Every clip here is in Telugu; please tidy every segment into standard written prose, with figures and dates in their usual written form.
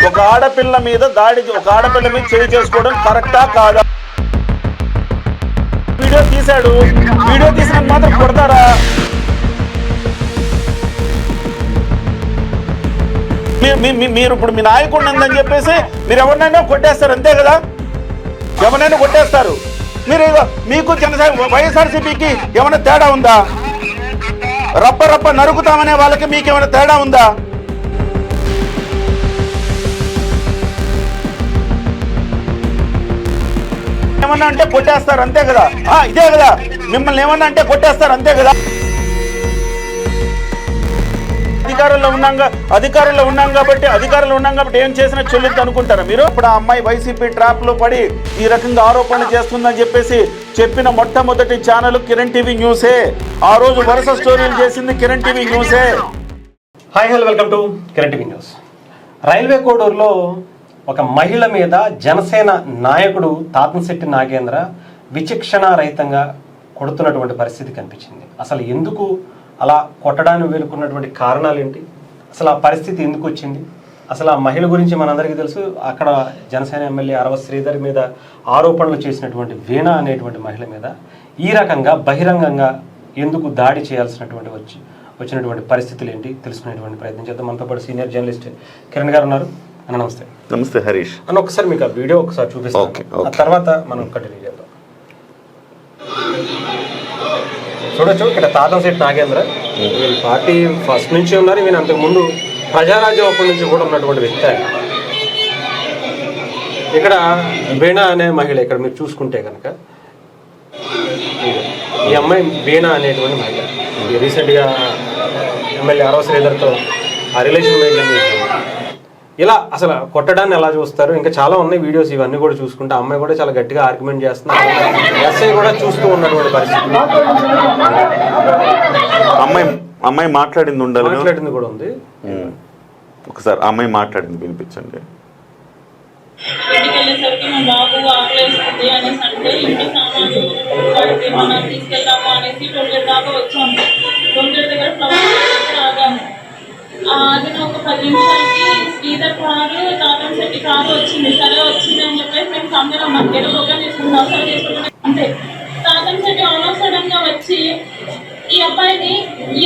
ఒక ఆడపిల్ల మీద దాడి, ఒక ఆడపిల్ల మీద చేయి చేసుకోవడం కరెక్టా కాదా? వీడియో తీశాడు, వీడియో తీసిన మాత్రం కొడతారా? మీరు ఇప్పుడు మీ నాయకుడు ఉందని చెప్పేసి మీరు ఎవరినైనా కొట్టేస్తారు, అంతే కదా? ఎవరినైనా కొట్టేస్తారు. మీరు మీకు జనసేన వైఎస్ఆర్సీపీకి ఏమైనా తేడా ఉందా? రప్ప రప్ప నరుకుతామనే వాళ్ళకి మీకు ఏమైనా తేడా ఉందా? ఏమన్నా అంటే కొట్టేస్తారు, అంతే కదా? ఇదే కదా, మిమ్మల్ని ఏమన్నా అంటే కొట్టేస్తారు, అంతే కదా? అధికారంలో ఉన్నాం కాబట్టి ఏం చేసినా చెల్లిద్దు అనుకుంటారా మీరు? ఇప్పుడు ఆ అమ్మాయి వైసీపీ ట్రాప్ లో పడి ఈ రకంగా ఆరోపణలు చేస్తుందని చెప్పేసి చెప్పిన మొట్టమొదటి ఛానల్ కిరణ్ టీవీ న్యూసే. ఆ రోజు వరుస స్టోరీలు చేసింది కిరణ్ టీవీ న్యూసే. Hi hello, welcome to Kiran TV news. Railway కోడూరులో ఒక మహిళ మీద జనసేన నాయకుడు తాతంశెట్టి నాగేంద్ర విచక్షణారహితంగా కొడుతున్నటువంటి పరిస్థితి కనిపించింది. అసలు ఎందుకు అలా కొట్టడానికి వెనుకున్నటువంటి కారణాలు ఏంటి? అసలు ఆ పరిస్థితి ఎందుకు వచ్చింది? అసలు ఆ మహిళ గురించి మనందరికీ తెలుసు. అక్కడ జనసేన ఎమ్మెల్యే అరవ శ్రీధర్ మీద ఆరోపణలు చేసినటువంటి వీణ అనేటువంటి మహిళ మీద ఈ రకంగా బహిరంగంగా ఎందుకు దాడి చేయాల్సినటువంటి వచ్చినటువంటి పరిస్థితులు ఏంటి తెలుసుకునేటువంటి ప్రయత్నం చేద్దాం. మనతో పాటు సీనియర్ జర్నలిస్ట్ కిరణ్ గారు ఉన్నారు. అన్న నమస్తే. నమస్తే హరీష్ అన్న, ఒకసారి మీకు ఆ వీడియో ఒకసారి చూపిస్తాను, ఆ తర్వాత మనం కంటిన్యూ చేద్దాం. చూడొచ్చు, ఇక్కడ తాతంశెట్టి నాగేంద్ర వీళ్ళ పార్టీ ఫస్ట్ నుంచి ఉన్నారు. ఈయన అంతకుముందు ప్రజారాజ్యం అప్పటి నుంచి కూడా ఉన్నటువంటి వ్యక్తి. ఇక్కడ వీణ అనే మహిళ, ఇక్కడ మీరు చూసుకుంటే కనుక ఈ అమ్మాయి వీణ అనేటువంటి మహిళ రీసెంట్గా ఎమ్మెల్యే అరవ శ్రీధర్తో ఆ రిలేషన్ మెయింటైన్ చేశారు. ఇలా అసలు కొట్టడాన్ని ఎలా చూస్తారు? ఇంకా చాలా ఉన్నాయి వీడియోస్, ఇవన్నీ కూడా చూసుకుంటే అమ్మాయి కూడా చాలా గట్టిగా ఆర్గ్యుమెంట్ చేస్తున్నారు. ఎస్ఐ కూడా చూస్తూ ఉన్నటువంటి పరిస్థితి. అమ్మాయి మాట్లాడింది కూడా ఉంది. ఒకసారి అమ్మాయి మాట్లాడింది వినిపించండి. వెళ్ళేసరికి మా బాబు ఆకలేస్తుంది అనేసి అంటే ఇంటి సామాన్లు వాడికి మనం తీసుకెళ్తాము అనేసి టోల్గేట్ దాకా వచ్చాము. టోల్గేట్ దగ్గర ఫ్లవర్ ఆగాము. ఆగిన ఒక 10 నిమిషాలకి శ్రీధర్ కారు తాతంశెట్టి కారు వచ్చింది. సరే వచ్చింది అని చెప్పేసి మేము అందరం మధ్యలో ప్రోగ్రామ్ చేసుకుంటాం, అవసరం చేసుకుంటాం. అంతే తాతంశెట్టి ఆల్మోస్ట్ సడన్ గా వచ్చి ఈ అబ్బాయిని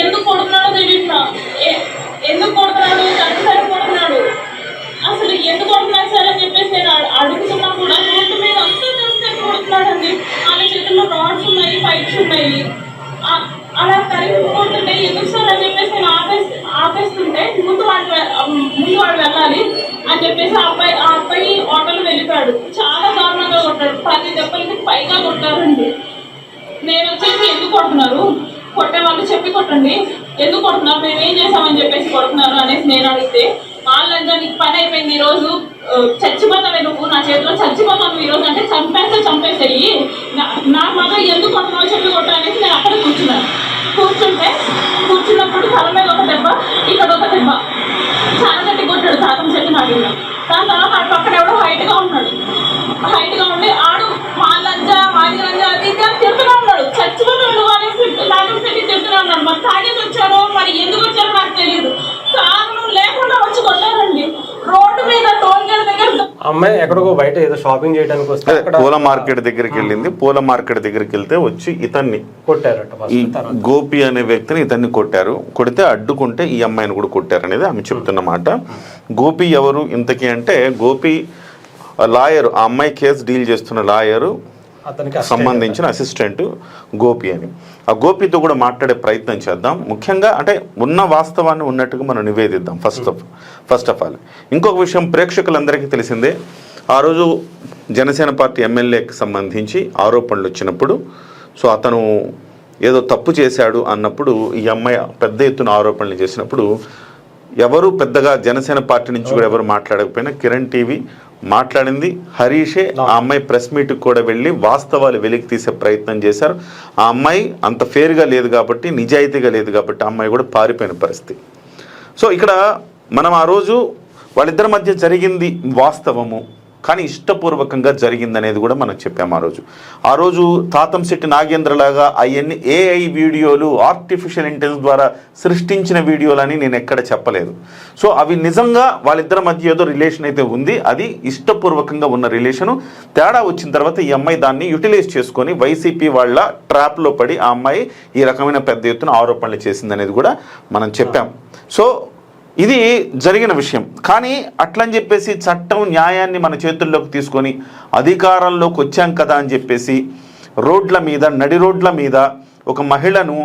ఎందుకు కొడుతున్నాడో తెలియట్లా, ఎందుకు కొడుతున్నాడు, సరే కొడుతున్నాడు, అసలు ఎందుకు కొడుతున్నాడు సార్ అని చెప్పేసి నేను అడుగుతున్నా కూడా రోడ్డు మీద అంతా తెలిసి కొడుతున్నాడండి. వాళ్ళ చేతుల్లో రాడ్స్ ఉన్నాయి, పైప్స్ ఉన్నాయి. అలా తరిగి కొడుతుంటే ఎందుకు సార్ అని చెప్పేసి నేను ఆపేస్తుంటే ముందు వాడు వెళ్ళాలి అని చెప్పేసి ఆ అబ్బాయి ఆటోలో వెళ్ళిపోయాడు. చాలా దారుణంగా కొట్టాడు, 10 దెబ్బలకి పైగా కొట్టారండి. నేను వచ్చేసి ఎందుకు కొడుతున్నారు, కొట్టే వాళ్ళు చెప్పి కొట్టండి, ఎందుకు కొడుతున్నారు, మేము ఏం చేసామని చెప్పేసి కొడుతున్నారు అనేసి నేను అడిగితే వాళ్ళంగా నీకు పని అయిపోయింది, ఈరోజు చచ్చిపోతావే నువ్వు, నా చేతిలో చచ్చిపోతాను ఈరోజు అంటే చంపేసేయి, నాకు మాత్రం ఎందుకు కొడుతున్నావు చెప్పి కొట్టు అనేసి నేను అక్కడ కూర్చున్నప్పుడు తల మీద ఒక దెబ్బ, ఇక్కడ ఒక దెబ్బ, చాలా గట్టి కొట్టాడు తాతంశెట్టి నాగేంద్ర. దాని తర్వాత ఆడు పక్కన ఎవడో హైట్గా ఉండి ఆడు మా లంజ అది ఇది అని తిరుగుతూనే ఉన్నాడు. చచ్చిపోతాడు అనేసి తాతంశెట్టి తిరుగుతూనే ఉన్నాడు. మరి తాగేసి వచ్చారో మరి ఎందుకు వచ్చారో నాకు తెలియదు, కారణం లేకుండా వచ్చి కొట్టారండి రోడ్డు మీద టోల్గేట్ దగ్గర. అమ్మాయి ఎక్కడికో బయట ఏదో షాపింగ్ చేయడానికి వస్తే పూల మార్కెట్ దగ్గరికి వెళ్ళింది. పూల మార్కెట్ దగ్గరికి వెళ్తే వచ్చి ఇతన్ని కొట్టారట. ఈ గోపి అనే వ్యక్తిని ఇతన్ని కొట్టారు. కొడితే అడ్డుకుంటే ఈ అమ్మాయిని కూడా కొట్టారు అనేది ఆమె చెప్తున్నమాట. గోపి ఎవరు ఇంతకీ అంటే, గోపి లాయరు, ఆ అమ్మాయి కేసు డీల్ చేస్తున్న లాయరు సంబంధించిన అసిస్టెంట్ గోపి అని. ఆ గోపితో కూడా మాట్లాడే ప్రయత్నం చేద్దాం. ముఖ్యంగా అంటే ఉన్న వాస్తవాన్ని ఉన్నట్టుగా మనం నివేదిద్దాం ఫస్ట్ ఆఫ్ ఆల్. ఇంకొక విషయం ప్రేక్షకులందరికీ తెలిసిందే, ఆ రోజు జనసేన పార్టీ ఎమ్మెల్యేకి సంబంధించి ఆరోపణలు వచ్చినప్పుడు, సో అతను ఏదో తప్పు చేశాడు అన్నప్పుడు ఈ అమ్మాయి పెద్ద ఎత్తున ఆరోపణలు చేసినప్పుడు ఎవరు పెద్దగా జనసేన పార్టీ నుంచి కూడా ఎవరు మాట్లాడకపోయినా కిరణ్ టీవీ మాట్లాడింది. హరీషే ఆ అమ్మాయి ప్రెస్ మీట్కి కూడా వెళ్ళి వాస్తవాలు వెలికి తీసే ప్రయత్నం చేశారు. ఆ అమ్మాయి అంత ఫేర్గా లేదు కాబట్టి, నిజాయితీగా లేదు కాబట్టి ఆ అమ్మాయి కూడా పారిపోయిన పరిస్థితి. సో ఇక్కడ మనం ఆ రోజు వాళ్ళిద్దరి మధ్య జరిగింది వాస్తవము, కానీ ఇష్టపూర్వకంగా జరిగిందనేది కూడా మనం చెప్పాము ఆ రోజు తాతంశెట్టి నాగేంద్రలాగా అవన్నీ ఏఐ వీడియోలు ఆర్టిఫిషియల్ ఇంటెలిజెన్స్ ద్వారా సృష్టించిన వీడియోలని నేను ఎక్కడ చెప్పలేదు. సో అవి నిజంగా వాళ్ళిద్దరి మధ్య ఏదో రిలేషన్ అయితే ఉంది, అది ఇష్టపూర్వకంగా ఉన్న రిలేషను. తేడా వచ్చిన తర్వాత ఈ అమ్మాయి దాన్ని యూటిలైజ్ చేసుకొని వైసీపీ వాళ్ళ ట్రాప్లో పడి ఆ అమ్మాయి ఈ రకమైన పెద్ద ఎత్తున ఆరోపణలు చేసిందనేది కూడా మనం చెప్పాం. సో ఇది జరిగిన విషయం. కానీ అట్లని చెప్పేసి చట్టం న్యాయాన్ని మన చేతుల్లోకి తీసుకొని అధికారంలోకి వచ్చాం కదా అని చెప్పేసి రోడ్ల మీద నడి రోడ్ల మీద ఒక మహిళను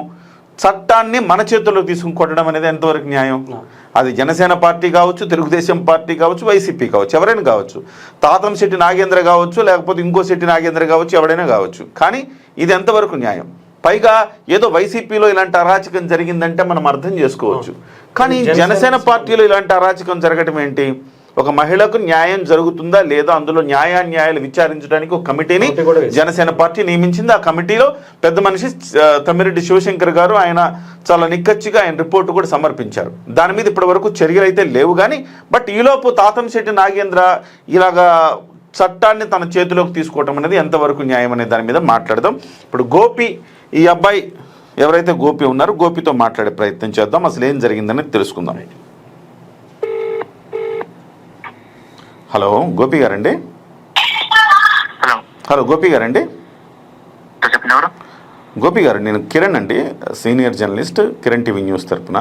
చట్టాన్ని మన చేతుల్లోకి తీసుకుని కొట్టడం అనేది ఎంతవరకు న్యాయం? అది జనసేన పార్టీ కావచ్చు, తెలుగుదేశం పార్టీ కావచ్చు, వైసీపీ కావచ్చు, ఎవరైనా కావచ్చు, తాతంశెట్టి నాగేంద్ర కావచ్చు, లేకపోతే ఇంకో శెట్టి నాగేంద్ర కావచ్చు, ఎవడైనా కావచ్చు. కానీ ఇది ఎంతవరకు న్యాయం? పైగా ఏదో వైసీపీలో ఇలాంటి అరాచకం జరిగిందంటే మనం అర్థం చేసుకోవచ్చు. కానీ జనసేన పార్టీలో ఇలాంటి అరాచకం జరగడం ఏంటి? ఒక మహిళకు న్యాయం జరుగుతుందా లేదా, అందులో న్యాయాన్యాయాలు విచారించడానికి ఒక కమిటీని జనసేన పార్టీ నియమించింది. ఆ కమిటీలో పెద్ద మనిషి తమ్మిరెడ్డి శివశంకర్ గారు, ఆయన చాలా నిక్కచ్చిగా ఆయన రిపోర్టు కూడా సమర్పించారు. దాని మీద ఇప్పటి వరకు చర్యలు అయితే లేవు. కానీ బట్ ఈలోపు తాతంశెట్టి నాగేంద్ర ఇలాగా చట్టాన్ని తన చేతిలోకి తీసుకోవటం అనేది ఎంతవరకు న్యాయం అనే దాని మీద మాట్లాడదాం. ఇప్పుడు గోపి, ఈ అబ్బాయి ఎవరైతే గోపి ఉన్నారో గోపితో మాట్లాడే ప్రయత్నం చేద్దాం, అసలు ఏం జరిగిందని తెలుసుకుందాం. హలో గోపి గారండి? హలో గోపి గారండి? గోపి గారు, నేను కిరణ్ అండి, senior journalist, Kiran TV news తరఫున.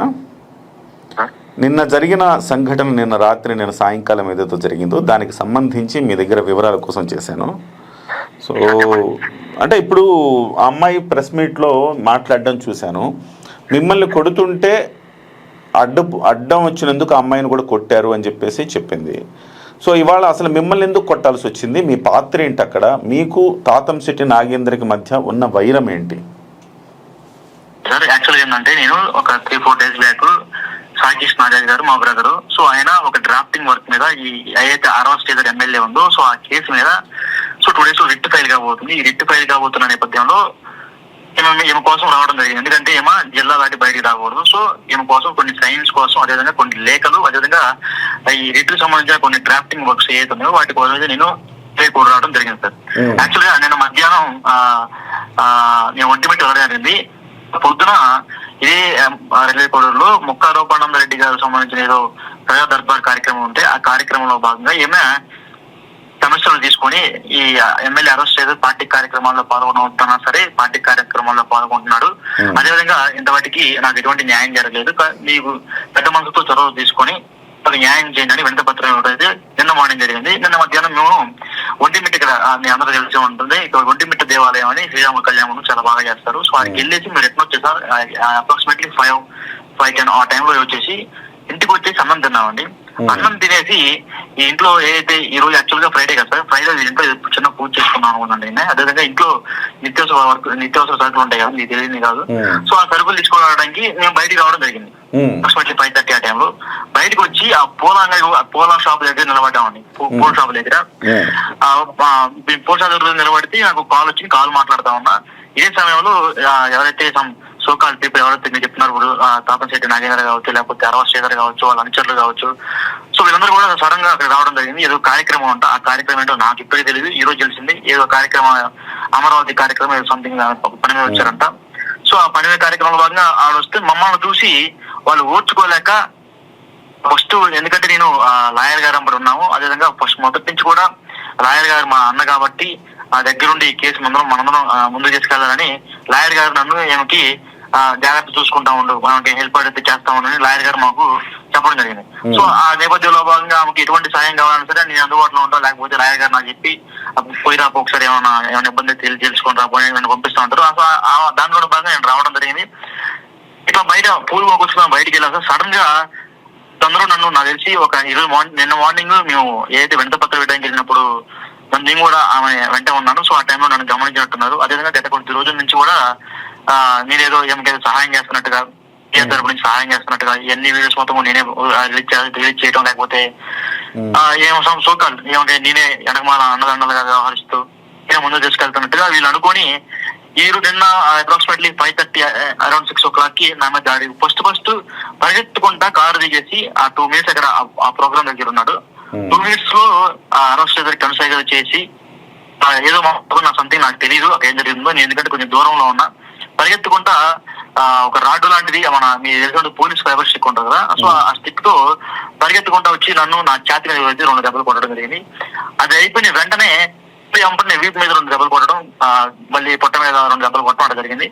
నిన్న జరిగిన సంఘటన, నిన్న రాత్రి, నిన్న సాయంకాలం ఏదైతే జరిగిందో దానికి సంబంధించి మీ దగ్గర వివరాల కోసం చేశాను. సో అంటే ఇప్పుడు ఆ అమ్మాయి ప్రెస్ మీట్లో మాట్లాడడం చూశాను. మిమ్మల్ని కొడుతుంటే అడ్డం వచ్చినందుకు ఆ అమ్మాయిని కూడా కొట్టారు అని చెప్పేసి చెప్పింది. సో ఇవాళ అసలు మిమ్మల్ని ఎందుకు కొట్టాల్సి వచ్చింది? మీ పాత్ర ఏంటి అక్కడ? మీకు తాతంశెట్టి నాగేంద్రకి మధ్య ఉన్న వైరం ఏంటి? సార్ యాక్చువల్గా ఏంటంటే, నేను ఒక 3-4 days బ్యాక్ సాయికృష్ణ నాగరాజ్ గారు మా బ్రదరు, సో ఆయన ఒక డ్రాఫ్టింగ్ వర్క్ మీద ఈ ఏదైతే ఆర్ఆర్ స్టేజర్ ఎమ్మెల్యే ఉందో, సో ఆ కేసు మీద సో 2 days రిట్ ఫైల్ కాబోతుంది. ఈ రిట్ ఫైల్ కాబోతున్న నేపథ్యంలో ఈమె కోసం రావడం జరిగింది. ఎందుకంటే ఈమె జిల్లా దాటి బయటికి రాకూడదు. సో ఈమె కోసం కొన్ని సైన్స్ కోసం, అదేవిధంగా కొన్ని లేఖలు, అదేవిధంగా ఈ రిట్కి సంబంధించిన కొన్ని డ్రాఫ్టింగ్ వర్క్స్ ఏదైతే ఉన్నాయో వాటి కోసం నేను కూడా రావడం జరిగింది సార్. యాక్చువల్గా నేను మధ్యాహ్నం నేను ఒంటిమిట్ట వెళ్ళడం జరిగింది. పొద్దున ఇదే రైల్వే కోడూరులో ముక్కారూపానంద రెడ్డి గారికి సంబంధించిన ఏదో ప్రజా దర్బార్ కార్యక్రమం ఉంటే ఆ కార్యక్రమంలో భాగంగా ఈమె సమస్యలు తీసుకొని ఈ ఎమ్మెల్యే అరెస్ట్ చేసి పార్టీ కార్యక్రమాల్లో పాల్గొంటున్నా సరే, పార్టీ కార్యక్రమాల్లో పాల్గొంటున్నాడు. అదేవిధంగా ఇంతవాటికి నాకు ఎటువంటి న్యాయం జరగలేదు, మీకు పెద్ద మనసుతో చొరవ తీసుకొని అది న్యాయం చేయండి అని వెంట పత్రం అయితే నిన్న మార్నింగ్ జరిగింది. నిన్న మధ్యాహ్నం మేము ఒంటిమిట్ట, ఇక్కడ మీ అందరూ తెలిసి ఉంటుంది, ఇక్కడ ఒంటిమిట్ట దేవాలయం అని శ్రీరామ కళ్యాణం చాలా బాగా చేస్తారు. సో వారికి వెళ్ళేసి మీరు ఎట్లా వచ్చేసారు, అప్రాక్సిమేట్లీ 5-10 ఆ టైంలో వచ్చేసి ఇంటికి వచ్చేసి అన్నం తిన్నామండి. అన్నం తినేసి ఈ ఇంట్లో ఏదైతే ఈ రోజు యాక్చువల్ గా ఫ్రైడే కదా సార్, ఫ్రైడే ఇంట్లో చిన్న పూజ చేసుకున్నాను అనుకున్నాను. అదేవిధంగా ఇంట్లో నిత్యావసర సరుకులు ఉంటాయి కదా, మీకు తెలియదు కాదు. సో ఆ సరుకులు తీసుకోవడానికి మేము బయటికి రావడం జరిగింది. అప్రాక్సిమేట్లీ 5:30 ఆ టైంలో బయటకు వచ్చి ఆ పోలా షాప్ దగ్గర నిలబడ్డామండి. పోల్ షాప్ దగ్గర పోల్ షాప్ దగ్గర నిలబడితే నాకు కాల్ వచ్చింది. కాల్ మాట్లాడుతా ఉన్నా. ఇదే సమయంలో ఎవరైతే సోకాల్ పీపుల్ ఎవరైతే మీరు చెప్తున్నారు, ఇప్పుడు తాతంశెట్టి నాగేంద్ర కావచ్చు, లేకపోతే అరవ శ్రీధర్ కావచ్చు, వాళ్ళ అనుచరులు కావచ్చు, సో వీళ్ళందరూ కూడా సడన్ గా అక్కడ రావడం జరిగింది. ఏదో కార్యక్రమం అంట. ఆ కార్యక్రమం ఏంటో నాకు ఇప్పటికీ తెలియదు, ఈ రోజు తెలిసింది. ఏదో కార్యక్రమం, అమరావతి కార్యక్రమం, ఏదో సంథింగ్ పని మీద వచ్చారంట. సో ఆ పని మీద కార్యక్రమంలో భాగంగా ఆవిడ వస్తే మమ్మల్ని చూసి వాళ్ళు ఓర్చుకోలేక ఫస్ట్, ఎందుకంటే నేను లాయర్ గారు అప్పుడు ఉన్నాము, అదేవిధంగా ఫస్ట్ మొదటి నుంచి కూడా లాయర్ గారు మా అన్న కాబట్టి ఆ దగ్గరుండి ఈ కేసు మనందరం ముందుకు తీసుకెళ్లాలని లాయర్ గారు నన్ను ఏమిటి జాగ్రత్త చూసుకుంటా ఉండు, మనకి హెల్ప్ అయితే చేస్తా ఉండని లాయర్ గారు మాకు చెప్పడం జరిగింది. సో ఆ నేపథ్యంలో భాగంగా ఆమెకి ఎటువంటి సాయం కావాలని సరే నేను అందుబాటులో ఉంటా, లేకపోతే లాయర్ గారు నాకు చెప్పి పోయి రాపో ఒకసారి ఏమైనా ఇబ్బంది తెలుసుకొని రాపోయి నన్ను పంపిస్తూ ఉంటారు. దాంట్లో భాగంగా నేను రావడం జరిగింది. ఇట్లా బయట పూలు కూర్చున్నా బయటికి వెళ్ళాక సడన్ గా అందరూ నన్ను, నాకు తెలిసి ఒక నిన్న మార్నింగ్ మేము ఏదైతే వెంట పత్రం వేయడానికి వెళ్ళినప్పుడు నేను కూడా ఆమె వెంట ఉన్నాను. సో ఆ టైంలో నన్ను గమనించినట్టున్నారు. అదేవిధంగా గత కొద్ది రోజుల నుంచి కూడా నేనేదో ఏమికైతే సహాయం చేస్తున్నట్టుగా, ఏ తరపు నుంచి సహాయం చేస్తున్నట్టుగా ఎన్ని వీడియోస్ మొత్తం నేనే రిలీజ్ చేయడం, లేకపోతే ఏమో సోకాల్ ఏమంటే నేనే వెనకమాల అన్నదండలుగా వ్యవహరిస్తూ నేను ముందు తీసుకెళ్తున్నట్టుగా వీళ్ళు అనుకొని నిన్న అప్రాక్సిమేట్లీ 5:30 అరౌండ్ 6 o'clock నా మీద దాడి. ఫస్ట్ పరిగెత్తుకుంటా కారు దిగేసి ఆ 2 minutes అక్కడ ఆ ప్రోగ్రామ్ దగ్గర ఉన్నాడు. 2 minutes లో ఆ అరెస్ట్ కన్సైగా చేసి ఏదో నా సంథింగ్ నాకు తెలియదు అక్కడ ఏం జరిగిందో. నేను ఎందుకంటే కొంచెం దూరంలో ఉన్నా, పరిగెత్తుకుంటా ఒక రాడ్డు లాంటిది మన మీ తెలిసిన పోలీస్ ఫైబర్ స్టిక్ ఉంటుంది కదా, సో ఆ స్టిక్ తో పరిగెత్తుకుంటా వచ్చి నన్ను నా ఛాతి మీద వచ్చి 2 దెబ్బలు కొట్టడం జరిగింది. అది అయిపోయిన వెంటనే వీపు మీద 2 దెబ్బలు కొట్టడం, మళ్ళీ పొట్ట మీద 2 దెబ్బలు కొట్టడం జరిగింది.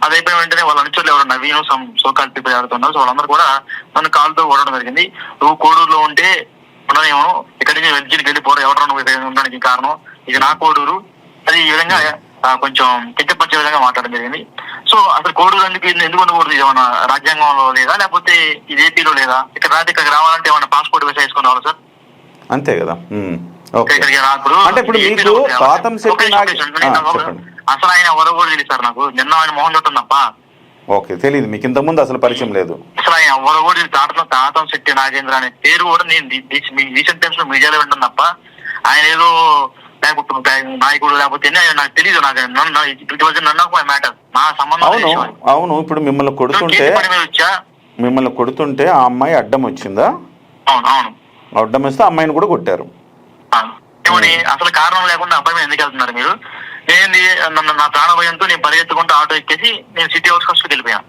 అది అయిపోయిన వెంటనే వాళ్ళ అనుచరులు ఎవరు నవీను సోకాల్ పీపుల్ ఆడుతున్నారు, సో వాళ్ళందరూ కూడా నన్ను కాలుతో కొట్టడం జరిగింది. నువ్వు కోడూరులో ఉంటే ఉండనేమో, ఇక్కడి నుంచి వెజ్జికి వెళ్ళిపోరు, ఎవరు నువ్వు ఉండడానికి కారణం, ఇది నా కోడూరు, అది ఈ విధంగా కొంచెం కించపరిచే విధంగా మాట్లాడడం జరిగింది. సో అసలు కోడూరు ఎందుకు ఉండకూడదు? ఏమన్నా రాజ్యాంగంలో లేదా, లేకపోతే ఇది ఏపీలో లేదా? ఇక్కడికి రావాలంటే ఏమన్నా పాస్పోర్ట్ వీసా వేసుకుని రావాలి సార్, అంతే కదా. ఇక్కడికి రాకూడదు. అంటే ఇప్పుడు మీకు అసలు ఆయన ఎవరో కూడా తెలియదు సార్ నాకు, నిన్న ఆయన మోహన్ చూడటం తప్ప. ఓకే, తెలియదు మీకు ఇంత ముందు అసలు పరిచయం లేదు. అసలు ఆయన ఎవరో కూడా తాతం శెట్టి నాగేంద్ర అనే పేరు కూడా నేను రీసెంట్ టైమ్స్ లో మీడియాలో వింటాను తప్ప, ఆయన ఏదో నాయకుడు లేకపోతే నాకు తెలియదు. నాకు మ్యాటర్ నా సంబంధం. అవును, ఇప్పుడు మిమ్మల్ని కొడుతుంటే ఆ అమ్మాయి అడ్డం వచ్చిందా? అవును అవును, అడ్డం వస్తే అమ్మాయిని కూడా కొట్టారు. ఏమని అసలు కారణం లేకుండా అబ్బాయి మీద ఎందుకు వెళ్తున్నారు మీరు? ఏంది నా ప్రాణభయంతో నేను పరిగెత్తుకుంటూ ఆటో ఎక్కేసి నేను సిటీ అవుట్స్కట్స్ కి వెళ్ళిపోయాను.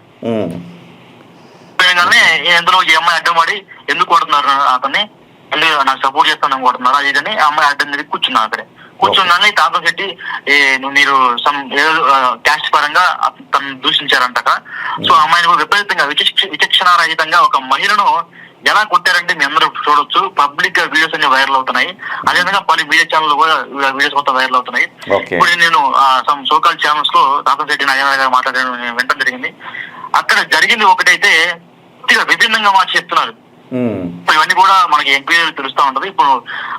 ఎందులో ఈ అమ్మాయి అడ్డం పడి ఎందుకు కొడుతున్నారు అతన్ని, ఎందుకు నాకు సపోర్ట్ చేస్తాను కొడుతున్నారు అది ఇదని అమ్మాయి అడ్డం తిరిగి కూర్చున్నా. అక్కడే కూర్చున్నాను తాతం పెట్టి మీరు క్యాస్ట్ పరంగా తను దూషించారంట. సో అమ్మాయిని కూడా విపరీతంగా విచక్షణారహితంగా ఒక మహిళను ఎలా కొట్టారంటే మీ అందరూ చూడొచ్చు. పబ్లిక్ గా వీడియోస్ అన్ని వైరల్ అవుతున్నాయి, అదేవిధంగా పలు మీడియా ఛానల్ కూడా వీడియోస్ మొత్తం వైరల్ అవుతున్నాయి. ఇప్పుడు నేను సమ్ సోకాల్ ఛానల్స్ లో తాతం శెట్టి నాగేంద్ర గారు మాట్లాడడం వినడం జరిగింది. అక్కడ జరిగింది ఒకటైతే పూర్తిగా విభిన్నంగా మార్చి చెప్తున్నారు. ఇవన్నీ కూడా మనకి ఎంక్వైరీ తెలుస్తా ఉంటది. ఇప్పుడు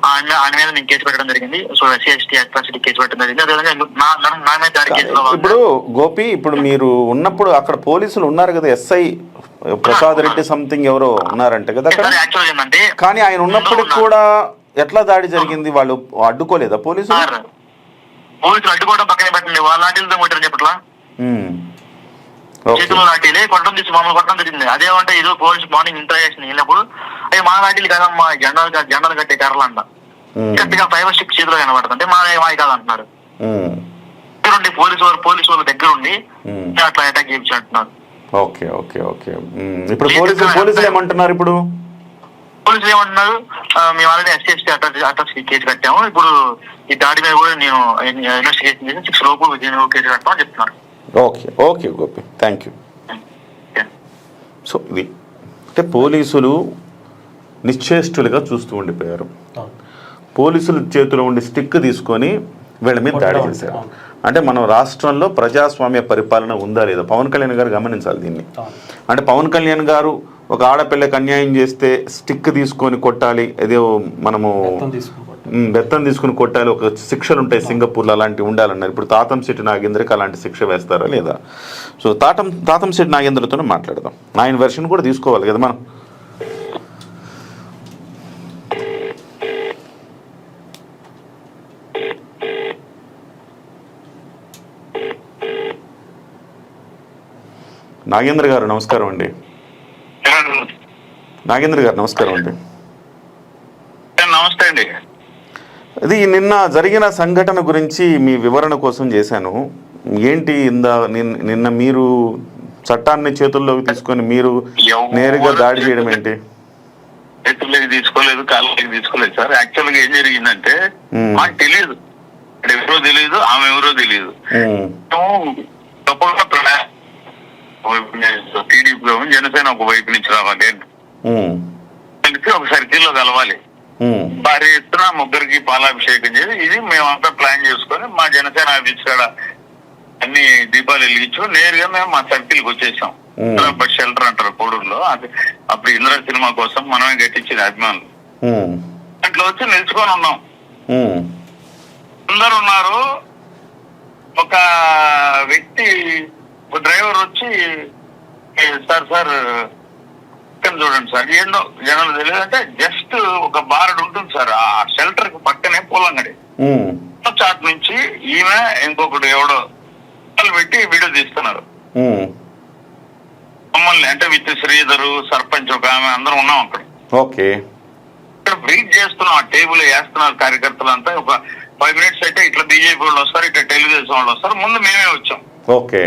ఆయన మీద నేను కేసు పెట్టడం జరిగింది. సో SC/ST అట్రాసిటీ కేసు పెట్టడం జరిగింది. అదేవిధంగా నా మీద దాడి కేసులో ఇప్పుడు గోపి, ఇప్పుడు మీరు ఉన్నప్పుడు అక్కడ పోలీసులు ఉన్నారు కదా, SI ప్రసాద్ రెడ్డి సంథింగ్ ఎవరో ఉన్నారంటే కదా అక్కడ. కానీ ఆయన ఉన్నప్పటికి కూడా ఎట్లా దాడి జరిగింది? వాళ్ళు అడ్డుకోలేదా పోలీసులు? అడ్డుకోవడం పక్కనే పెట్టండి, వాళ్ళ లాఠీలతో కొట్టారని చెప్పట్లా, చేతుల్లో లాఠీలే కొట్టడం తీసి మమ్మల్ని కొట్టడం జరిగింది. అదేమంటే ఇది పోలీసు మార్నింగ్ ఇంటరాక్షన్ వెళ్ళినప్పుడు అవి మా లాఠీలు కాదమ్మా, జెండాలు కట్టే కర్రలు అంట, గట్టిగా ఫైబర్ స్టిక్ చేతిలో కనబడుతుంటే మావి కాదంటున్నారు. పోలీసు వాళ్ళ దగ్గర ఉండి అట్లా అటాక్ చేయించినట్టున్నారు. Okay okay okay. ఇప్పుడు పోలీసులు ఏమంటున్నారు? ఇప్పుడు పోలీసులు ఏమంటున్నారు, మేము ఆల్రెడీ SC/ST అట్రాసిటీ కేసు కట్టాము, ఇప్పుడు ఈ దాడి మీద కూడా నేను ఇన్వెస్టిగేషన్ చేసి 6 లోపు కేసు కట్టామని చెప్తున్నారు. Okay okay Gopi, thank you. So ఇది అంటే పోలీసులు నిశ్చేష్టులుగా చూస్తూ ఉండిపోయారు. పోలీసుల చేతిలో ఉండి స్టిక్ తీసుకొని వీళ్ళ మీద దాడి చేశారు. అంటే మనం రాష్ట్రంలో ప్రజాస్వామ్య పరిపాలన ఉందా లేదా? పవన్ కళ్యాణ్ గారు గమనించాలి దీన్ని. అంటే పవన్ కళ్యాణ్ గారు ఒక ఆడపిల్లకి అన్యాయం చేస్తే స్టిక్ తీసుకొని కొట్టాలి, ఏదో మనము బెత్తం తీసుకుని కొట్టాలి, ఒక శిక్షలు ఉంటాయి సింగపూర్లో, అలాంటివి ఉండాలన్నారు. ఇప్పుడు తాతం శెట్టి నాగేంద్రకి అలాంటి శిక్ష వేస్తారా లేదా? సో తాతం శెట్టి నాగేంద్రతోనే మాట్లాడదాం. ఆయన వెర్షన్ కూడా తీసుకోవాలి కదా మనం. నాగేంద్ర గారు నమస్కారం అండి. నాగేంద్ర గారు నమస్కారం అండి. నమస్తే అండి. ఇది నిన్న జరిగిన సంఘటన గురించి మీ వివరణ కోసం చేశాను. ఏంటి నిన్న మీరు చట్టాన్ని చేతుల్లోకి తీసుకొని మీరు నేరుగా దాడి చేయడం ఏంటి? చేతుల్లోకి తీసుకోలేదు, కాళ్ళకి తీసుకోలేదు సార్. యాక్చువల్ గా ఏం జరిగిందంటే మాకు తెలియదు, ఎవరో తెలియదు, ఆమె ఎవరో తెలియదు. టీడీపీ జనసేన ఒక వైపు నుంచి రావాలి, ఒక సర్కిల్లో కలవాలి, భారీ ఎత్తున ముగ్గురికి పాలాభిషేకం చేసి ఇది మేమంతా ప్లాన్ చేసుకొని మా జనసేన ఆఫీస్ కాడ అన్ని దీపాలు వెలిగించు నేరుగా మేము మా సర్కిల్కి వచ్చేసాం. షెల్టర్ అంటారు కోడూరులో, అప్పుడు ఇంద్ర సినిమా కోసం మనమే కట్టించిన అభిమానులు అట్లా వచ్చి నిలుచుకొని ఉన్నాం. అందరు ఉన్నారు. ఒక వ్యక్తి డ్రైవర్ వచ్చి సార్ చూడండి సార్, ఏందో జనాలు తెలియదు అంటే జస్ట్ ఒక బారడ్ ఉంటుంది సార్, ఆ షెల్టర్ కి పక్కనే పూలంగడి చాట్ నుంచి ఈమె ఇంకొకటి ఎవడో పెట్టి వీడియో తీస్తున్నారు మమ్మల్ని. అంటే విత్ శ్రీధరు, సర్పంచ్ ఒక ఆమె, అందరం ఉన్నాం అక్కడ. ఓకే. ఇక్కడ ఇక్కడ వెయిట్ చేస్తున్నాం, ఆ టేబుల్ వేస్తున్నారు కార్యకర్తలు అంతా. ఒక 5 minutes అయితే ఇట్లా బీజేపీ వాళ్ళు వస్తారు, ఇట్లా తెలుగుదేశం వాళ్ళు వస్తారు, ముందు మేమే వచ్చాం. ఓకే,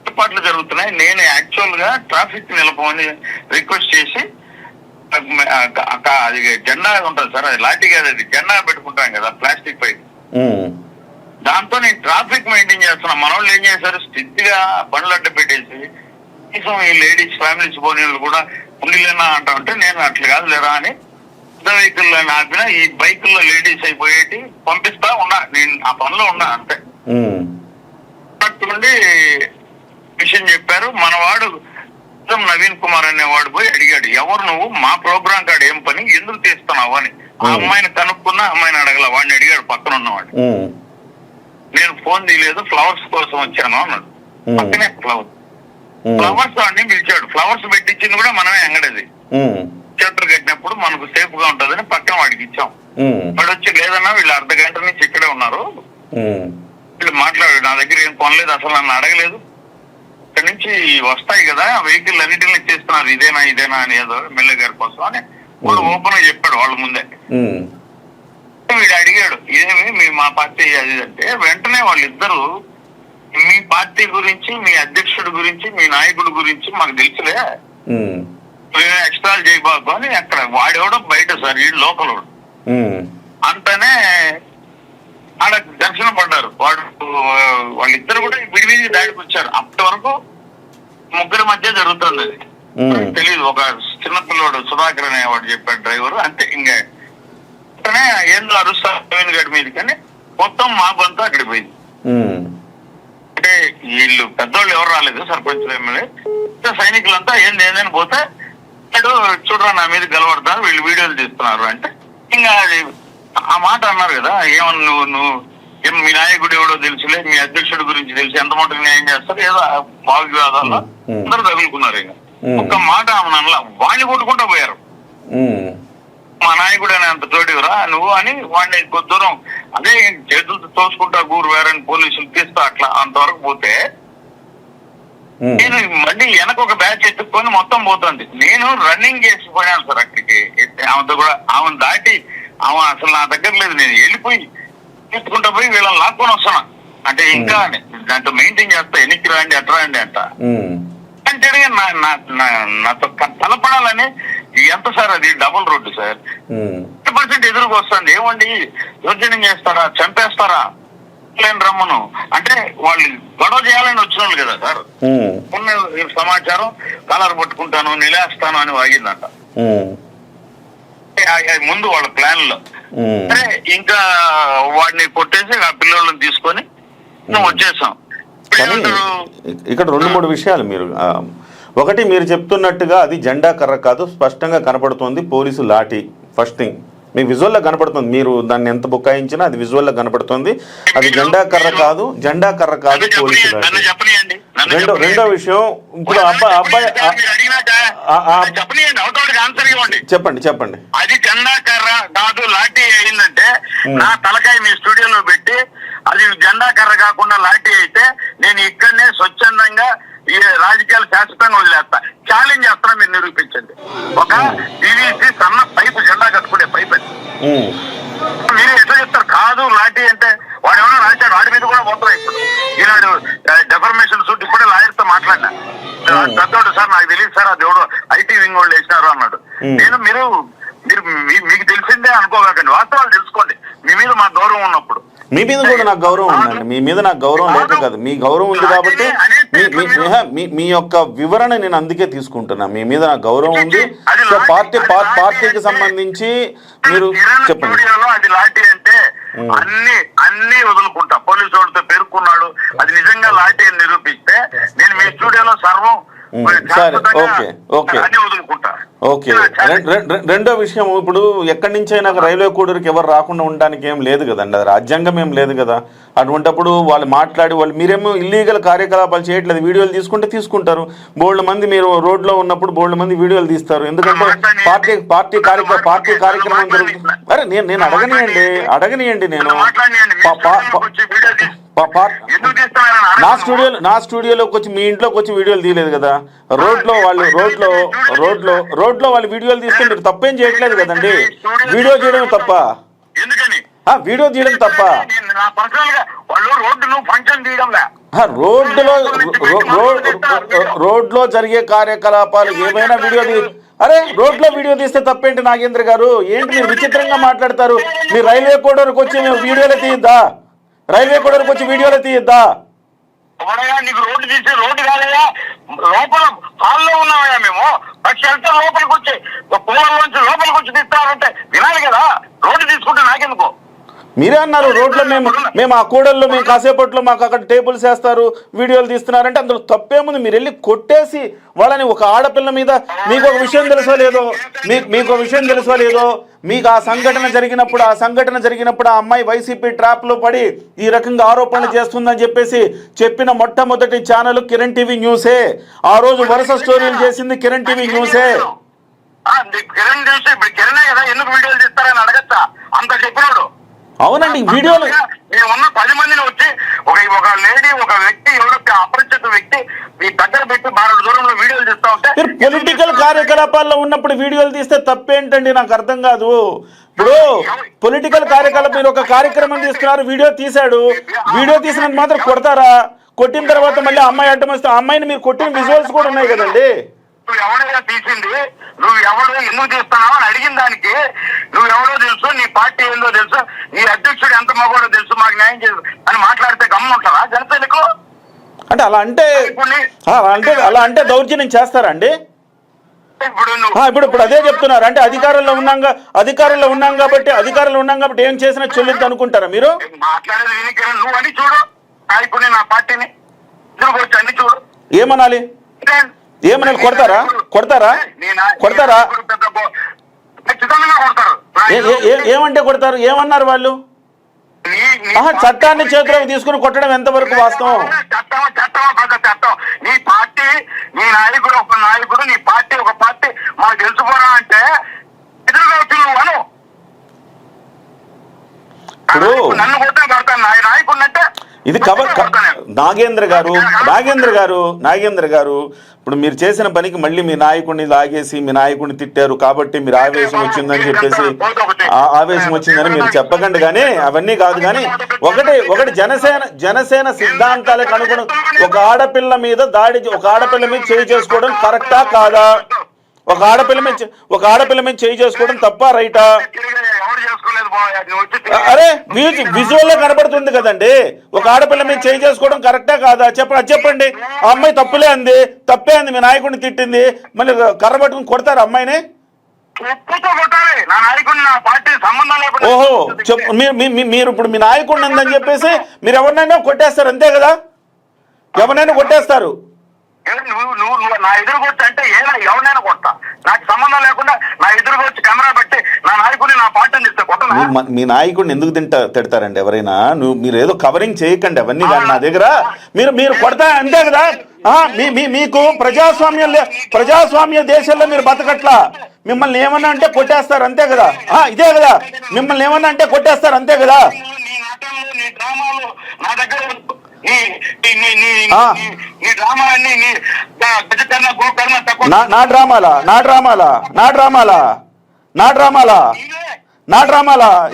ఏర్పాట్లు జరుగుతున్నాయి. నేను యాక్చువల్ గా ట్రాఫిక్ నిలపమని రిక్వెస్ట్ చేసి అది జెండా ఉంటుంది సార్, అది లాఠీ కాదు, అది జెండా పెట్టుకుంటాం కదా ప్లాస్టిక్ పై, దాంతో నేను ట్రాఫిక్ మెయింటైన్ చేస్తున్నా. మన వాళ్ళు ఏం చేశారు, స్థితిగా బండ్లు అడ్డ పెట్టేసి కనీసం ఈ లేడీస్ ఫ్యామిలీస్ పోనీ కూడా ఉండిలేనా అంటా ఉంటే, నేను అట్లా కాదు లేరా అని పెద్ద వెహికల్లో ఆపిన, ఈ బైకుల్లో లేడీస్ అయిపోయేటి పంపిస్తా ఉన్నా, నేను ఆ పనిలో ఉన్నా అంతే. అటువంటి విషయం చెప్పారు. మనవాడు నవీన్ కుమార్ అనేవాడు పోయి అడిగాడు, ఎవరు నువ్వు, మా ప్రోగ్రామ్ కాడు ఏం పని, ఎందుకు తీస్తున్నావు అని. ఆ అమ్మాయిని కనుక్కున్నా, అమ్మాయిని అడగల, వాడిని అడిగాడు పక్కన ఉన్నవాడు. నేను ఫోన్ తీయలేదు, ఫ్లవర్స్ కోసం వచ్చాను అన్నాడు. పక్కనే ఫ్లవర్స్ వాడిని పిలిచాడు, ఫ్లవర్స్ పెట్టించింది కూడా మనమే అంగడది, షట్టర్ కట్టినప్పుడు మనకు సేఫ్ గా ఉంటదని పక్కన వాడికి ఇచ్చాం. వాడు వచ్చి లేదన్నా వీళ్ళు 1/2 గంట నుంచి ఇక్కడే ఉన్నారు, వీళ్ళు మాట్లాడాడు, నా దగ్గర ఏం కొనలేదు, అసలు నన్ను అడగలేదు, ఇక్కడ నుంచి వస్తాయి కదా వెహికల్ అన్నిటిని చేస్తున్నారు, ఇదేనా అని ఏదో ఎమ్మెల్యే గారి కోసం అని వాడు ఓపెన్ గా చెప్పాడు వాళ్ళ ముందే. వీడు అడిగాడు, ఏమి మా పార్టీ అది అంటే, వెంటనే వాళ్ళిద్దరు మీ పార్టీ గురించి, మీ అధ్యక్షుడి గురించి, మీ నాయకుడి గురించి మాకు తెలుసులే, ఎక్స్ట్రా చేయబాకు అని అక్కడ వాడెవడో బయట సార్, వీడు లోపల అంటనే ఆడ దర్శనం పడ్డారు. వాళ్ళిద్దరు కూడా విడివిడి దాడికి వచ్చారు. అప్పటి వరకు ముగ్గురి మధ్య జరుగుతుంది అది తెలియదు. ఒక చిన్నపిల్లవాడు సుధాకర్ అనేవాడు చెప్పాడు డ్రైవర్, అంతే. ఇంకా అంటనే ఏందో అరుస్తారు నవీన్ గడి మీద, కానీ మొత్తం మా బంతా అక్కడికి పోయింది. అంటే వీళ్ళు పెద్దవాళ్ళు ఎవరు రాలేదు, సర్పంచులు ఎమ్మెల్యే సైనికులంతా ఏందని పోతే చూడరా నా మీద గెలవడతారు, వీళ్ళు వీడియోలు తీస్తున్నారు అంటే, ఇంకా అది ఆ మాట అన్నారు కదా, ఏమన్నా నువ్వు మీ నాయకుడు ఎవడో తెలుసులే, మీ అధ్యక్షుడి గురించి తెలిసి ఎంత మటుకు న్యాయం చేస్తారు, ఏదో భావవివాదాల్లో అందరూ తగులుకున్నారు. ఇంకా ఒక్క మాట ఆమె అనలా, వాడిని కొట్టుకుంటూ పోయారు. మా నాయకుడు అనే అంత తోడివరా నువ్వు అని వాడిని కొద్ది దూరం అదే చేతులతో తోసుకుంటా గూరు వేరని పోలీసులు తీస్తా అట్లా అంతవరకు పోతే, నేను మళ్ళీ వెనక ఒక బ్యాచ్ ఎత్తుక్కొని మొత్తం పోతుంది. నేను రన్నింగ్ చేసి పోయాను సార్ అక్కడికి, ఆమెతో కూడా ఆమెను దాటి ఆమె అసలు నా దగ్గర లేదు, నేను వెళ్ళిపోయి ఎత్తుకుంటా పోయి వీళ్ళని లాక్కొని వస్తున్నా. అంటే ఇంకా దాంతో మెయింటైన్ చేస్తా, ఎన్నికి రండి అట్రా రండి అంట అంటే నాతో తలపడాలని. ఎంత సార్ అది డబుల్ రోడ్డు సార్, 100% ఎదురుకు వస్తుంది. ఏమండి దౌర్జన్యం చేస్తారా, చంపేస్తారా, రమ్మను అంటే వాళ్ళు గొడవ చేయాలని వచ్చిన వాళ్ళు కదా సార్. ఉన్న సమాచారం కలర్ పట్టుకుంటాను నిలేస్తాను అని వాగిందంట ముందు వాళ్ళ ప్లాన్ లో. సరే ఇంకా వాడిని కొట్టేసి ఆ పిల్లలను తీసుకొని వచ్చేసాం. ఇక్కడ 2-3 విషయాలు మీరు, ఒకటి మీరు చెప్తున్నట్టుగా అది జెండా కర్ర కాదు, స్పష్టంగా కనపడుతుంది పోలీసు లాఠీ. ఫస్ట్ థింగ్ మీకు విజువల్గా కనపడుతుంది, మీరు దాన్ని ఎంత బుకాయించినా అది విజువల్గా కనపడుతుంది, అది జెండా కర్ర కాదు పోలీసు లాఠీ. రెండో విషయం, ఇప్పుడు అబ్బాయి చెప్పండి అది జెండా కర్ర కాదు లాఠీ అయిందంటే నా తలకాయ మీ స్టూడియోలో పెట్టి, అది జెండా కర్ర కాకుండా లాఠీ అయితే నేను ఇక్కడనే స్వచ్ఛందంగా ఈ రాజకీయాలు శాశ్వతంగా వదిలేస్తా. ఛాలెంజ్ చేస్తున్నా, మీరు నిరూపించండి. ఒక టీవీసీ సన్న పైపు జెండా కట్టుకునే పైపు అది మీరు ఎట్లా చెప్తారు? కాదు లాఠీ అంటే వాడు ఏమైనా రాశాడు, వాడి మీద కూడా మొత్తం ఇప్పుడు ఈనాడు డెఫర్మేషన్ సూట్ ఇప్పుడే లాయర్ తో మాట్లాడినా. పెద్దోడు సార్ నాకు తెలియదు సార్, అది ఎవడో ఐటీ వింగ్ వాళ్ళు వేసినారు అన్నాడు. నేను మీరు మీకు తెలిసిందే అనుకోకండి, వాస్తవాలు తెలుసుకోండి. మీ మీద మాకు గౌరవం ఉన్నప్పుడు. మీ మీద కూడా నాకు గౌరవం ఉందండి, మీ మీద నాకు గౌరవం లేక కాదు, మీ గౌరవం ఉంది కాబట్టి మీ యొక్క వివరణ నేను అందుకే తీసుకుంటున్నా. మీ మీద నాకు గౌరవం ఉంది. సో పార్టీకి సంబంధించి మీరు చెప్పండి. అది లాఠీ అంటే అన్ని వదులుకుంటా. పోలీసు వాడితో పేర్కొన్నాడు, అది నిజంగా లాఠీ అని నిరూపిస్తే నేను మీ స్టూడియోలో సర్వం సరే, ఓకే. రెండో విషయం, ఇప్పుడు ఎక్కడి నుంచైనా రైల్వే కోడూరుకి ఎవరు రాకుండా ఉండడానికి ఏం లేదు కదండి, అది రాజ్యాంగం ఏం లేదు కదా. అటువంటిప్పుడు వాళ్ళు మాట్లాడి మీరేమో ఇల్లీగల్ కార్యకలాపాలు చేయట్లేదు, వీడియోలు తీసుకుంటారు. బోల్డ్ మంది మీరు రోడ్లో ఉన్నప్పుడు బోల్డ్ మంది వీడియోలు తీస్తారు, ఎందుకంటే పార్టీ కార్యక్రమం జరుగుతుంది. అరే నేను అడగనియండి నేను ఎందుకు తీస్తున్నారని నా అడగను. స్టూడియోలోకి వచ్చి మీ ఇంట్లోకి వచ్చి వీడియోలు తీయలేదు కదా. రోడ్లో వాళ్ళు వీడియోలు తీస్తే మీరు తప్పేం చేయట్లేదు కదండి. వీడియో చేయడం తప్ప? ఎందుకని వీడియో తీయడం తప్ప? నా పర్సనల్ గా వాళ్ళు రోడ్డు ఫంక్షన్ తీయడంలే. రోడ్లో జరిగే కార్యకలాపాలు ఏమైనా అరే రోడ్లో వీడియో తీస్తే తప్పేంటి నాగేంద్ర గారు? ఏంటి మీరు విచిత్రంగా మాట్లాడతారు? మీరు రైల్వే కోడర్కి వచ్చి మేము వీడియోలో తీయద్దా? రైల్వే కోడర్కి వచ్చి వీడియోలో తీయద్దా? నీకు రోడ్డు తీసే రోడ్డు కాదయ్యా, లోపల హాల్లో ఉన్నామయ్యా మేము. షెల్టర్ లోపలికి వచ్చి కూలర్లోంచి లోపలికి వచ్చి తీస్తారంటే వినాలి కదా. రోడ్డు తీసుకుంటే నాకెందుకు? మీరే అన్నారు రోడ్లో మేము ఆ కూడల్లో మేము కాసేపట్లో మాకు అక్కడ టేబుల్స్ వేస్తారు వీడియోలు తీస్తున్నారంటే అందులో తప్పేముంది? మీరు వెళ్ళి కొట్టేసి వాళ్ళని ఒక ఆడపిల్ల మీద మీకు ఒక విషయం తెలుసో లేదో మీకు ఆ సంఘటన జరిగినప్పుడు ఆ అమ్మాయి వైసీపీ ట్రాప్లో పడి ఈ రకంగా ఆరోపణలు చేస్తుందని చెప్పిన మొట్టమొదటి ఛానల్ కిరణ్ టీవీ న్యూసే. ఆ రోజు వరుస స్టోరీలు చేసింది కిరణ్ టీవీ న్యూసే. కిరణ్ చూసి ఇప్పుడు కిరణే కదా ఎందుకు వీడియోలు తీస్తారని అడగచ్చా? అంత చెప్పినాడు. అవునండి, వీడియోలు మేమున్న 10 మందిని వచ్చి ఒక లేడీ ఒక వ్యక్తి ఎవరో అపరిచిత వ్యక్తి మీ దగ్గర పెట్టి 12 దూరంలో వీడియోలు తీస్తా ఉంటే పొలిటికల్ కార్యకలాపాల్లో ఉన్నప్పుడు వీడియోలు తీస్తే తప్పేంటండి? నాకు అర్థం కాదు. ఇప్పుడు పొలిటికల్ కార్యకలాపం మీరు ఒక కార్యక్రమం తీస్తున్నారు, వీడియో తీశాడు, వీడియో తీసినంత మాత్రం కొడతారా? కొట్టిన తర్వాత మళ్ళీ అమ్మాయి అడ్డం వస్తే అమ్మాయిని మీరు కొట్టిన విజువల్స్ కూడా ఉన్నాయి కదండి. నువ్వు ఎవడైనా తీసింది, నువ్వు ఎవడో ఎందుకు తీస్తున్నావు అని అడిగిన దానికి నువ్వు ఎవడో తెలుసు, నీ పార్టీ ఏందో తెలుసు, నీ అధ్యక్షుడు ఎంత మగోడో తెలుసు, మాకు న్యాయం చేసు అని మాట్లాడితే గమ్ముంటారా జనసేనకు? అంటే అలా అంటే దౌర్జన్యం చేస్తారండి? ఇప్పుడు అదే చెప్తున్నారు. అంటే అధికారంలో ఉన్నాం కాబట్టి ఏం చేసినా చెల్లుద్ది అనుకుంటారా మీరు? మాట్లాడేది ఎన్నికలు నువ్వు అని చూడు. ఇప్పుడు నా పార్టీని తిరుగువచ్చు అన్ని చూడు. ఏమనాలి? కొడతారా? ఏమంటే కొడతారు? ఏమన్నారు వాళ్ళు? చట్టాన్ని చేతిలోకి తీసుకుని కొట్టడం ఎంతవరకు వాస్తవం? చట్టం నీ పార్టీ, నీ నాయకుడు ఒక నాయకుడు, నీ పార్టీ ఒక పార్టీ మాకు తెలుసుకోరా అంటే ఎదురుగా వచ్చి నువ్వు అను. నన్ను కొట్టే పడతాను నా నాయకుడిని అంటే ఇది నాగేంద్ర గారు ఇప్పుడు మీరు చేసిన పనికి మళ్ళీ మీ నాయకుడిని లాగేసి మీ నాయకుడిని తిట్టారు కాబట్టి మీరు ఆవేశం వచ్చిందని ఆవేశం వచ్చిందని మీరు చెప్పకండి. కానీ అవన్నీ కాదు. కానీ ఒకటి జనసేన సిద్ధాంతాలకు అనుగుణం ఒక ఆడపిల్ల మీద చేయి చేసుకోవడం కరెక్టా కాదా? ఒక ఆడపిల్ల మీద చేయి చేసుకోవడం తప్పా రైటా? అరే విజువల్ లో కనబడుతుంది కదండి. ఒక ఆడపిల్ల మీద చేయి చేసుకోవడం కరెక్టా కాదా? చెప్పండి. ఆ అమ్మాయి తప్పే అంది, మీ నాయకుడిని తిట్టింది, మళ్ళీ కర్ర పట్టుకుని కొడతారు అమ్మాయిని? ఓహో, మీరు ఇప్పుడు మీ నాయకుడిని ఉందని చెప్పేసి మీరు ఎవరినైనా కొట్టేస్తారు అంతే కదా? ఎవరినైనా కొట్టేస్తారు. నువ్వు నా ఎదురుకు వచ్చి అంటే ఎవరినైనా కొడతా, నాకు సంబంధం లేకుండా నా ఎదురుకు వచ్చి కెమెరా పెట్టి నా నాయకుడిని నా పార్టీని ఇస్తే కొట్టనా? మీ నాయకుడిని ఎందుకు తిడతారండి ఎవరైనా? మీరు ఏదో కవరింగ్ చేయకండి అవన్నీ. కానీ నా దగ్గర మీరు కొడతా అంతే కదా? మీకు ప్రజాస్వామ్య దేశంలో మీరు బతకట్లా. మిమ్మల్ని ఏమన్నా అంటే కొట్టేస్తారు అంతే కదా? ఇదే కదా, మిమ్మల్ని ఏమన్నా అంటే కొట్టేస్తారు అంతే కదా? నా దగ్గర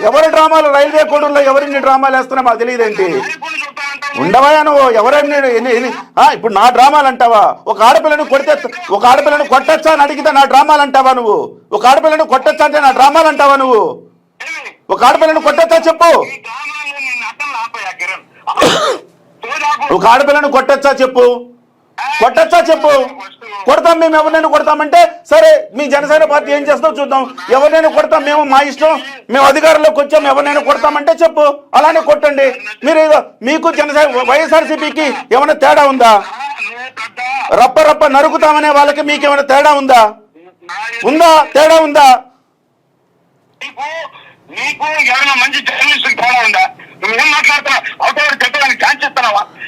ఎవరి డ్రామాలు? రైల్వే కోడూరులో ఎవరిని డ్రామాలు వేస్తున్నా మాకు తెలియదేంటి? ఉండవా నువ్వు? ఇప్పుడు నా డ్రామాలు అంటావా? ఒక ఆడపిల్లను కొట్టచ్చా అని అడిగితే నా డ్రామాలు అంటావా నువ్వు? ఒక ఆడపిల్లను కొట్టచ్చా అంటే నా డ్రామాలు అంటావా నువ్వు? ఒక ఆడపిల్లను కొట్టచ్చా చెప్పు. ఒక ఆడపిల్లను కొట్టచ్చా చెప్పు. కొడతాం మేము. ఎవరినైనా కొడతామంటే సరే, మీ జనసేన పార్టీ ఏం చేస్తావు చూద్దాం. ఎవరినైనా కొడతాం మేము, మా ఇష్టం, మేము అధికారంలోకి వచ్చాం, ఎవరినైనా కొడతామంటే చెప్పు, అలానే కొట్టండి. మీకు జనసేన వైఎస్ఆర్సీపీకి ఏమైనా తేడా ఉందా? రప్ప నరుకుతామనే వాళ్ళకి మీకేమైనా తేడా ఉందా? తేడా ఉందా?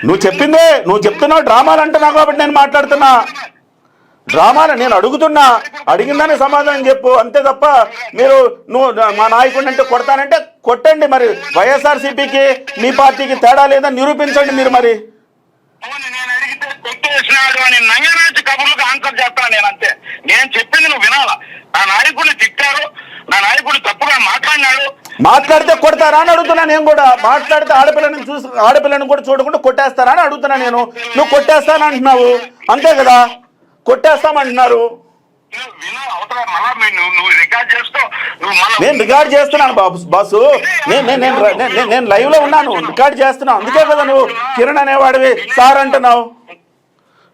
నువ్వు చెప్తున్నావు డ్రామాలు అంటున్నావు కాబట్టి నేను మాట్లాడుతున్నా. డ్రామాలు నేను అడిగిందని సమాధానం చెప్పు, అంతే తప్ప మీరు నువ్వు మా నాయకుడిని అంటే కొడతానంటే కొట్టండి. మరి వైఎస్ఆర్సీపీకి మీ పార్టీకి తేడా లేదని నిరూపించండి మీరు. మరి నేను అడిగితే పెట్టేసినాడు అని నంగనాచి కబుర్లకు ఆన్సర్ చేస్తాను నేను, అంతే. నేను చెప్పింది నువ్వు వినాలా. నా నాయకుడిని తిట్టారు, నా నాయకుడు తప్పుగా మాట్లాడినాడు. మాట్లాడితే కొడతారా అని అడుగుతున్నా నేను కూడా. మాట్లాడితే ఆడపిల్లని కూడా చూడకుండా కొట్టేస్తారా అని అడుగుతున్నా నేను. నువ్వు కొట్టేస్తాను అంటున్నావు, అంతే కదా? కొట్టేస్తామంటున్నారు. నేను రికార్డ్ చేస్తున్నాను బాసు. నేను లైవ్ లో ఉన్నాను, రికార్డ్ చేస్తున్నాను. అందుకే కదా నువ్వు కిరణ్ అనేవాడివి సార్ అంటున్నావు.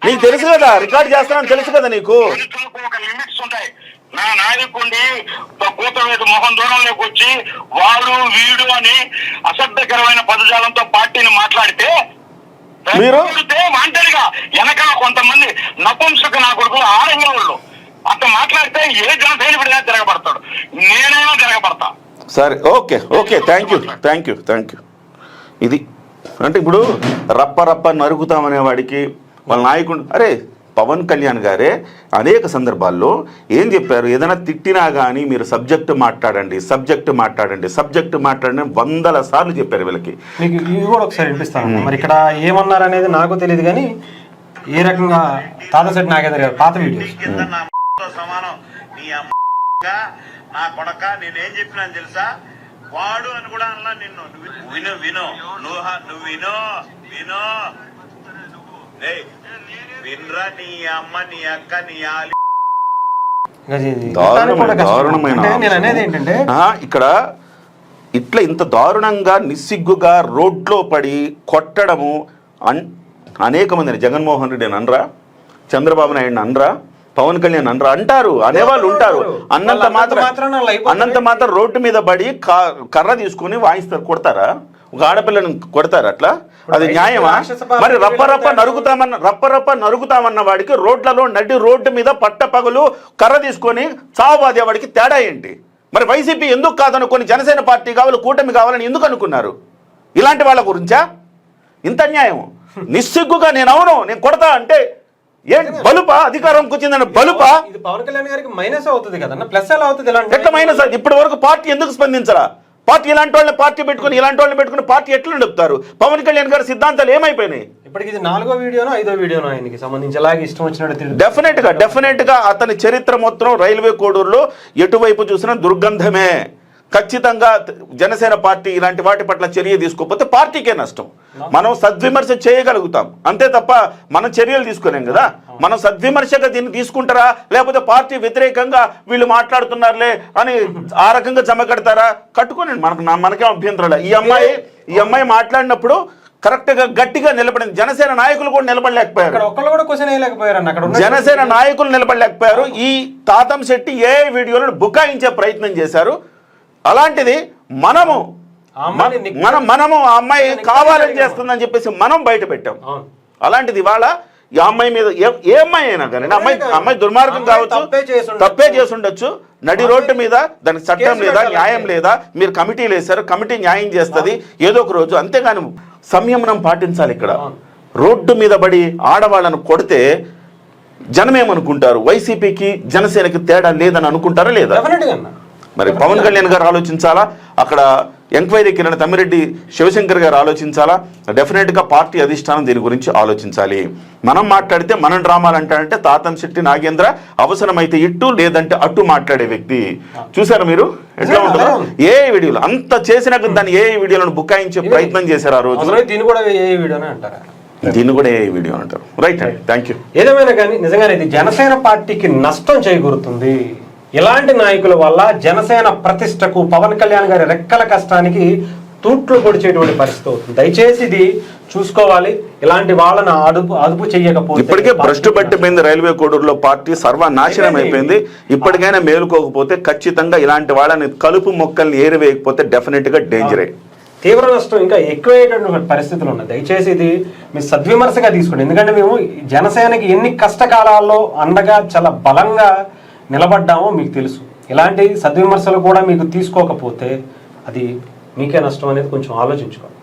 నీకు తెలుసు కదా రికార్డ్ చేస్తున్నాను, తెలుసు కదా నీకు. నా నాయకుడిని కూతవేటు మొహం దూరంలోకి వచ్చి వాడు వీడు అని అసభ్యకరమైన పదజాలంతో పార్టీని మాట్లాడితే మీరు మాంటరిగా వెనకాల కొంతమంది నపుంసక నా కొడుకులు ఆరంగం వాళ్ళు అంత మాట్లాడితే ఏ జనసైనికుడిగా తిరగబడతాడు, నేనైనా తిరగబడతా. సరే, ఓకే థ్యాంక్ యూ. ఇది అంటే ఇప్పుడు రప్ప నరుగుతామనే వాడికి వాళ్ళ నాయకుడు, అరే పవన్ కళ్యాణ్ గారే అనేక సందర్భాల్లో ఏం చెప్పారు, ఏదైనా తిట్టినా కానీ మీరు సబ్జెక్టు మాట్లాడండి 100 సార్లు చెప్పారు వీళ్ళకి. మీకు ఇవి కూడా ఒకసారి వినిపిస్తాను. మరి ఇక్కడ ఏమన్నారు అనేది నాకు తెలియదు, కానీ ఏ రకంగా తాతశెట్టి నాగేంద్ర గారు పాత వీడియోస్ సమానం. నీ అమ్మ నా కొడక నేనేం చెప్పినాను తెలుసా, వాడు అని కూడా అన్నా నిన్ను. విను నువ్వు విను వినరా, నీ అమ్మ నీ అక్క నీ ఆలి. నేను అనేది ఏంటంటే ఇక్కడ ఇట్లా ఇంత దారుణంగా నిస్సిగ్గుగా రోడ్లో పడి కొట్టడము అనేక మందిని, జగన్మోహన్ రెడ్డి అనరా, చంద్రబాబు నాయుడు అనరా, పవన్ కళ్యాణ్ అనరా అంటారు, అనేవాళ్ళు ఉంటారు. అన్నంత మాత్రం రోడ్డు మీద పడి కర్ర తీసుకుని వాయిస్తారు, కొడతారా? ఒక ఆడపిల్లని కొడతారు అట్లా? అది న్యాయమా? మరి రప్ప నరుగుతామన్న వాడికి రోడ్లలో నడి రోడ్డు మీద పట్టపగలు కర్ర తీసుకొని చావుబాదే వాడికి తేడా ఏంటి? మరి వైసీపీ ఎందుకు కాదనుకొని జనసేన పార్టీ కావాలి, కూటమి కావాలని ఎందుకు అనుకున్నారు? ఇలాంటి వాళ్ళ గురించా ఇంత అన్యాయం? నిస్సిగ్గుగా నేను కొడతా అంటే ఏంటి? బలుపా? అధికారంకి వచ్చిందని బలుపా? ఇది పవన్ కళ్యాణ్ గారికి మైనస్ అవుతుంది కదా, ప్లస్ ఎలా అవుతుంది? ఎట్లా మైనస్? ఇప్పటి వరకు పార్టీ ఎందుకు స్పందించరా? పార్టీ ఇలాంటి వాళ్ళని పెట్టుకుని పార్టీ ఎట్లా నడుపుతారు? పవన్ కళ్యాణ్ గారి సిద్ధాంతాలు ఏమైపోయినాయి? ఇప్పటికి ఇది 4వ వీడియోనో 5వ వీడియోనో ఆయనకి సంబంధించి అలాగే ఇష్టం వచ్చినట్టు. డెఫినెట్ గా అతని చరిత్ర మొత్తం రైల్వే కోడూరులో ఎటువైపు చూసినా దుర్గంధమే. ఖచ్చితంగా జనసేన పార్టీ ఇలాంటి వాటి పట్ల చర్య తీసుకోకపోతే పార్టీకే నష్టం. మనం సద్విమర్శ చేయగలుగుతాం, అంతే తప్ప మనం చర్యలు తీసుకోలేం కదా. మనం సద్విమర్శగా దీన్ని తీసుకుంటారా, లేకపోతే పార్టీ వ్యతిరేకంగా వీళ్ళు మాట్లాడుతున్నారులే అని ఆ రకంగా జమ కట్టుకోనండి. మనకేం అభ్యంతరాలే. ఈ అమ్మాయి మాట్లాడినప్పుడు కరెక్ట్ గా గట్టిగా నిలబడింది. జనసేన నాయకులు కూడా నిలబడలేకపోయారు. జనసేన నాయకులు నిలబడలేకపోయారు. ఈ తాతంశెట్టి ఏ వీడియోలను బుకాయించే ప్రయత్నం చేశారు. అలాంటిది మనము ఆ అమ్మాయి కావాలని చేస్తుందని చెప్పేసి మనం బయట పెట్టాం. అలాంటిది ఇవాళ ఈ అమ్మాయి మీద ఏ అమ్మాయి అయినా కానీ అమ్మాయి దుర్మార్గం కావచ్చు, తప్పే చేసి ఉండొచ్చు. నడి రోడ్డు మీద దానికి చట్టం లేదా, న్యాయం లేదా? మీరు కమిటీలు వేశారు, కమిటీ న్యాయం చేస్తుంది ఏదో ఒక రోజు. అంతేగాని సంయమనం పాటించాలి. ఇక్కడ రోడ్డు మీద పడి ఆడవాళ్ళను కొడితే జనం ఏమనుకుంటారు? వైసీపీకి జనసేనకి తేడా లేదని అనుకుంటారా లేదా? మరి పవన్ కళ్యాణ్ గారు ఆలోచించాలా, అక్కడ ఎంక్వైరీ కిరణ్ తమ్మిరెడ్డి శివశంకర్ గారు ఆలోచించాలా. డెఫినెట్గా పార్టీ అధిష్టానం దీని గురించి ఆలోచించాలి. మనం మాట్లాడితే మనం డ్రామాలు అంటాడంటే తాతంశెట్టి నాగేంద్ర అవసరమైతే ఇట్టు లేదంటే అట్టు మాట్లాడే వ్యక్తి. చూసారా మీరు ఎట్లా ఉంటుందో? ఏ వీడియోలు అంత చేసినాక దాన్ని ఏ వీడియోలను బుకాయించే ప్రయత్నం చేశారు ఆ రోజు. దీన్ని కూడా ఏ వీడియోనే అంటారు. రైట్ అండి, థ్యాంక్ యూ. ఏదేమైనా కానీ నిజంగానే ఇది జనసేన పార్టీకి నష్టం చేకూరుతుంది. ఇలాంటి నాయకుల వల్ల జనసేన ప్రతిష్టకు, పవన్ కళ్యాణ్ గారి రెక్కల కష్టానికి తూట్లు పొడిచేటువంటి పరిస్థితి అవుతుంది. దయచేసి ఇది చూసుకోవాలి. ఇలాంటి వాళ్ళని అదుపు చేయకపోతే ఇప్పటికే భ్రష్టు పట్టిపోయింది రైల్వే కోడూరులో, పార్టీ సర్వనాశనం అయిపోయింది. ఇప్పటికైనా మేలుకోకపోతే ఖచ్చితంగా ఇలాంటి వాళ్ళని కలుపు మొక్కల్ని ఏరివేయకపోతే డెఫినెట్ గా డేంజరే. తీవ్ర నష్టం ఇంకా ఎక్కువయ్యేటువంటి పరిస్థితులు ఉన్నాయి. దయచేసి ఇది మీ సద్విమర్శగా తీసుకోండి. ఎందుకంటే మేము జనసేనకి ఎన్ని కష్టకాలాల్లో అండగా చాలా బలంగా నిలబడ్డామో మీకు తెలుసు. ఇలాంటి సద్విమర్శలు కూడా మీకు తీసుకోకపోతే అది మీకే నష్టం అనేది కొంచెం ఆలోచించుకోండి.